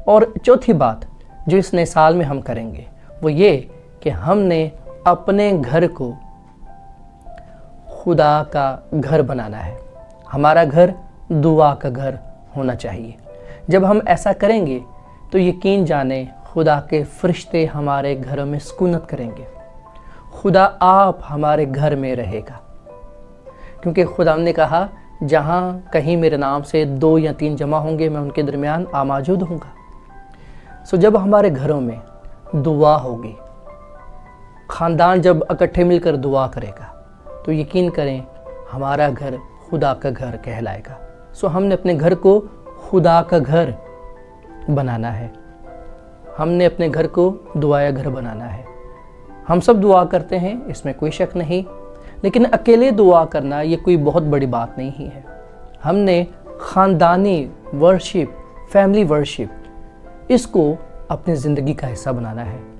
اور چوتھی بات جو اس نئے سال میں ہم کریں گے وہ یہ کہ ہم نے اپنے گھر کو خدا کا گھر بنانا ہے. ہمارا گھر دعا کا گھر ہونا چاہیے. جب ہم ایسا کریں گے تو یقین جانیں خدا کے فرشتے ہمارے گھروں میں سکونت کریں گے. خدا آپ ہمارے گھر میں رہے گا، کیونکہ خدا نے کہا جہاں کہیں میرے نام سے 2 یا 3 جمع ہوں گے میں ان کے درمیان موجود ہوں گا. جب ہمارے گھروں میں دعا ہوگی، خاندان جب اکٹھے مل کر دعا کرے گا تو یقین کریں ہمارا گھر خدا کا گھر کہلائے گا. ہم نے اپنے گھر کو خدا کا گھر بنانا ہے. ہم نے اپنے گھر کو دعایا گھر بنانا ہے. ہم سب دعا کرتے ہیں، اس میں کوئی شک نہیں، لیکن اکیلے دعا کرنا یہ کوئی بہت بڑی بات نہیں ہے. ہم نے خاندانی ورشپ، فیملی ورشپ، اس کو اپنی زندگی کا حصہ بنانا ہے.